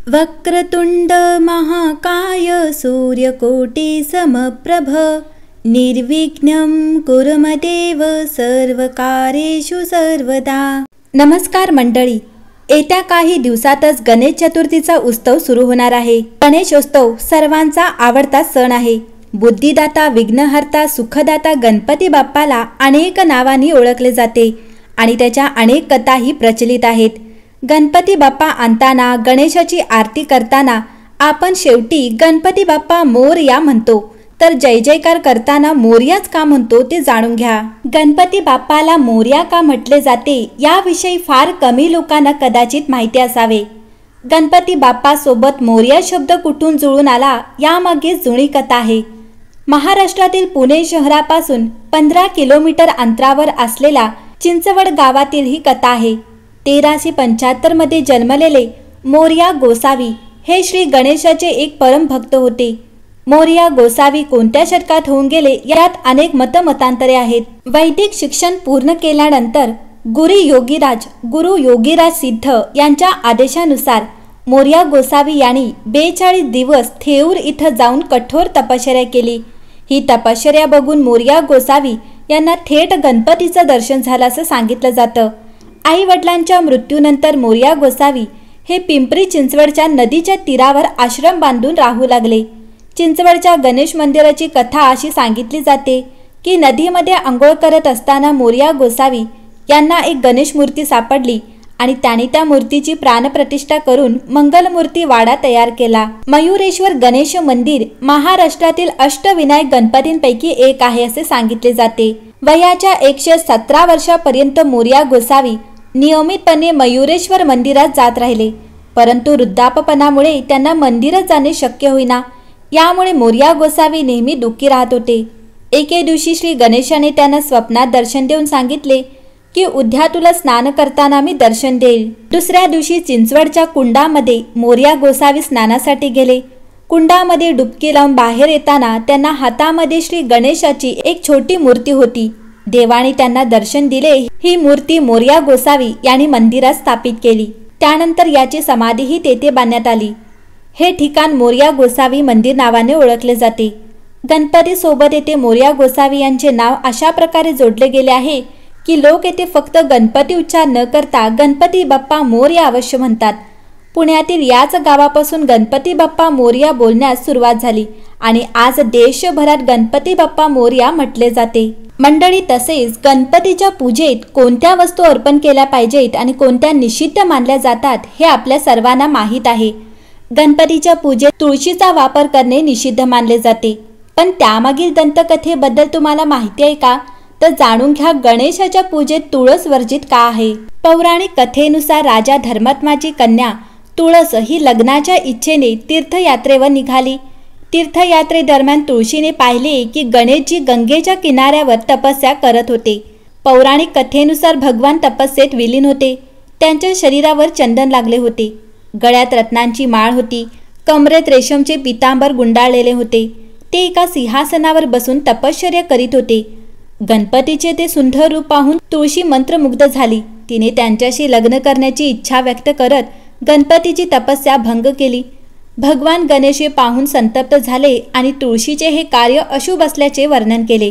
वक्रतुंड महाकाय सूर्यकोटि समप्रभ निर्विघ्नं कुरु मदेव सर्वकार्येषु सर्वदा। नमस्कार मंडळी, येत्या काही दिवसातच गणेश चतुर्थीचा उत्सव सुरू होणार आहे। गणेशोत्सव सर्वांचा आवडता सण आहे। बुद्धिदाता, विघ्नहर्ता, सुखदाता गणपती बाप्पाला अनेक नावांनी ओळखले जाते आणि त्याच्या अनेक कथाही प्रचलित आहेत। गणपती बाप्पा आणताना, गणेशाची आरती करताना आपण शेवटी गणपती बाप्पा मोरया म्हणतो, तर जय जयकार करताना मोरयाच का म्हणतो ते जाणून घ्या। गणपती बाप्पाला मोरया का म्हटले जाते याविषयी फार कमी लोकांना कदाचित माहिती असावे। गणपती बाप्पा सोबत मोरया शब्द कुठून जुळून आला यामागे जुनी कथा आहे। महाराष्ट्रातील पुणे शहरापासून 15 किलोमीटर अंतरावर असलेल्या चिंचवड गावातील ही कथा आहे। 1375 मध्ये जन्मलेले मोरया गोसावी हे श्री गणेशाचे एक परम भक्त होते। मोरया गोसावी कोणत्या शतकात होऊन गेले यात अनेक मतमतांतरे आहेत। वैदिक शिक्षण पूर्ण केल्यानंतर गुरु योगीराज सिद्ध यांच्या आदेशानुसार मोरया गोसावी यांनी 42 दिवस थेऊर इथं जाऊन कठोर तपश्चर्या केली। ही तपश्चर्या बघून मोरया गोसावी यांना थेट गणपतीचं दर्शन झालं असं सांगितलं जातं। आई वडिलांच्या मृत्यूनंतर मोरया गोसावी हे पिंपरी चिंचवडच्या नदीच्या तीरावर आश्रम बांधून राहू लागले। चिंचवडच्या गणेश मंदिराची कथा अशी सांगितली जाते की नदीमध्ये आंघोळ करत असताना मोरया गोसावी यांना एक गणेश मूर्ती सापडली आणि त्यांनी त्या मूर्तीची प्राणप्रतिष्ठा करून मंगलमूर्ती वाडा तयार केला। मयुरेश्वर गणेश मंदिर महाराष्ट्रातील अष्टविनायक गणपतींपैकी एक आहे असे सांगितले जाते। वयाच्या 117 वर्षापर्यंत मोरया गोसावी नियमितपणे मयुरेश्वर मंदिरात जात राहिले, परंतु वृद्धापपणामुळे त्यांना मंदिरात जाणे शक्य होईना। यामुळे मोरया गोसावी नेहमी दुःखी राहत होते। एके दिवशी श्री गणेशाने त्यांना स्वप्नात दर्शन देऊन सांगितले की उद्या तुला स्नान करताना मी दर्शन देईल। दुसऱ्या दिवशी चिंचवडच्या कुंडामध्ये मोरया गोसावी स्नानासाठी गेले। कुंडामध्ये डुबकी लावून बाहेर येताना त्यांना हातामध्ये श्री गणेशाची एक छोटी मूर्ती होती। देवाने त्यांना दर्शन दिले। ही मूर्ती मोरया गोसावी यांनी मंदिरात स्थापित केली। त्यानंतर याची समाधीही तेथे बांधण्यात आली। हे ठिकाण मोरया गोसावी मंदिर नावाने ओळखले जाते। गणपती सोबत येथे मोरया गोसावी यांचे नाव अशा प्रकारे जोडले गेले आहे की लोक येथे फक्त गणपती उच्चार न करता गणपती बाप्पा मोरया अवश्य म्हणतात। पुण्यातील याच गावापासून गणपती बाप्पा मोरया बोलण्यास सुरुवात झाली आणि आज देशभरात गणपती बाप्पा मोरया म्हटले जाते। मंडळी, तसेच गणपतीच्या पूजेत कोणत्या वस्तू अर्पण केल्या पाहिजेत आणि कोणत्या निषिद्ध मानल्या जातात हे आपल्या सर्वांना माहीत आहे। गणपतीच्या पूजेत तुळशीचा वापर करणे निषिद्ध मानले जाते, पण त्यामागील दंतकथेबद्दल तुम्हाला माहिती आहे का? तर जाणून घ्या गणेशाच्या पूजेत तुळस वर्जित का आहे। पौराणिक कथेनुसार राजा धर्मात्माची कन्या तुळस ही लग्नाच्या इच्छेने तीर्थयात्रेवर निघाली। तीर्थयात्रेदरम्यान तुळशीने पाहिले की गणेशजी गंगेच्या किनाऱ्यावर तपस्या करत होते। पौराणिक कथेनुसार भगवान तपस्येत विलीन होते। त्यांच्या शरीरावर चंदन लागले होते, गळ्यात रत्नांची माळ होती, कमरेत रेशमचे पितांबर गुंडाळलेले होते। ते एका सिंहासनावर बसून तपश्चर्या करीत होते। गणपतीचे ते सुंदर रूप पाहून तुळशी मंत्रमुग्ध झाली। तिने त्यांच्याशी लग्न करण्याची इच्छा व्यक्त करत गणपतीची तपस्या भंग केली। भगवान गणेश हे पाहून संतप्त झाले आणि तुळशीचे हे कार्य अशुभ असल्याचे वर्णन केले।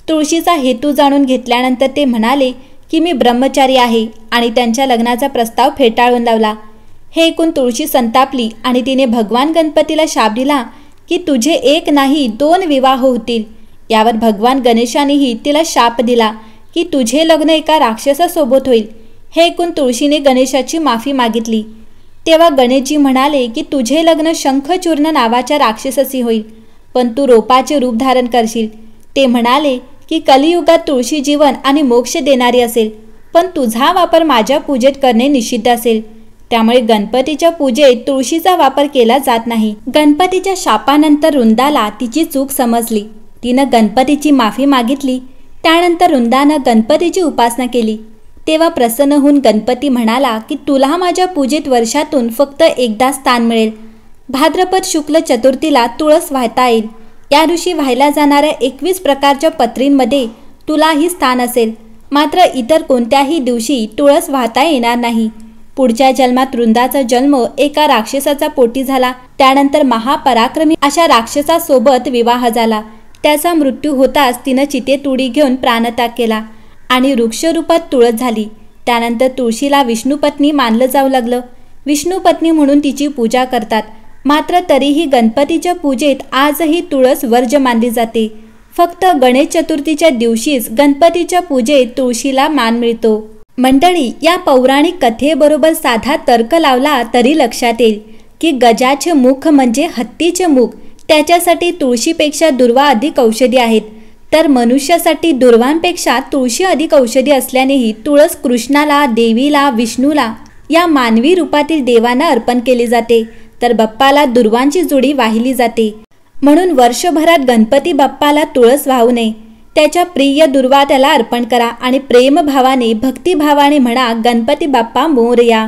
तुळशीचा हेतू जाणून घेतल्यानंतर ते म्हणाले की मी ब्रह्मचारी आहे आणि त्यांच्या लग्नाचा प्रस्ताव फेटाळून लावला। हे ऐकून तुळशी संतापली आणि तिने भगवान गणपतीला शाप दिला की तुझे एक नाही 2 विवाह होतील। यावर भगवान गणेशानेही तिला शाप दिला की तुझे लग्न एका राक्षसासोबत होईल। हे ऐकून तुळशीने गणेशाची माफी मागितली। तेव्हा गणेशजी म्हणाले की तुझे लग्न शंखचूर्ण नावाच्या राक्षसाशी होईल, पण तू रोपाचे रूप धारण करशील। ते म्हणाले की कलियुगात तुळशी जीवन आणि मोक्ष देणारी असेल, पण तुझा वापर माझ्या पूजेत करणे निषिद्ध असेल। त्यामुळे गणपतीच्या पूजेत तुळशीचा वापर केला जात नाही। गणपतीच्या शापानंतर वृंदाला तिची चूक समजली। तिनं गणपतीची माफी मागितली। त्यानंतर वृंदानं गणपतीची उपासना केली। तेव्हा प्रसन्न होऊन गणपती म्हणाला की तुला माझ्या पूजेत वर्षातून फक्त एकदा स्थान मिळेल। भाद्रपद शुक्ल चतुर्थीला तुळस वाहता येईल। या दिवशी वाहिल्या जाणाऱ्या 21 प्रकारच्या पत्रींमध्ये तुलाही स्थान असेल, मात्र इतर कोणत्याही दिवशी तुळस वाहता येणार नाही। पुढच्या जन्मात वृंदाचा जन्म एका राक्षसाचा पोटी झाला. त्यानंतर महापराक्रमी अशा राक्षसासोबत विवाह झाला. त्याचा मृत्यू होताच तिनं चितेत उडी घेऊन प्राणत्याग केला आणि वृक्षरूपात तुळस झाली. त्यानंतर तुळशीला विष्णुपत्नी मानलं जाऊ लागलं. विष्णुपत्नी म्हणून तिची पूजा करतात. मात्र तरीही गणपतीच्या पूजेत आजही तुळस वर्ज्य मानली जाते. फक्त गणेश चतुर्थीच्या दिवशीच गणपतीच्या पूजेत तुळशीला मान मिळतो. मंडळी, या पौराणिक कथेबरोबर साधा तर्क लावला तरी लक्षात येईल की गजाचे मुख म्हणजे हत्तीचे मुख. त्याच्यासाठी तुळशीपेक्षा दुर्वा अधिक औषधी आहेत, तर मनुष्यासाठी दुर्वांपेक्षा तुळशी अधिक औषधी असल्यानेही तुळस कृष्णाला, देवीला, विष्णूला या मानवी रूपातील देवांना अर्पण केली जाते, तर बाप्पाला दुर्वांची जोडी वाहिली जाते. म्हणून वर्षभरात गणपती बाप्पाला तुळस वाहू नये. त्याच्या प्रिय दुर्वा त्याला अर्पण करा आणि प्रेमभावाने, भक्तिभावाने म्हणा, गणपती बाप्पा मोरया.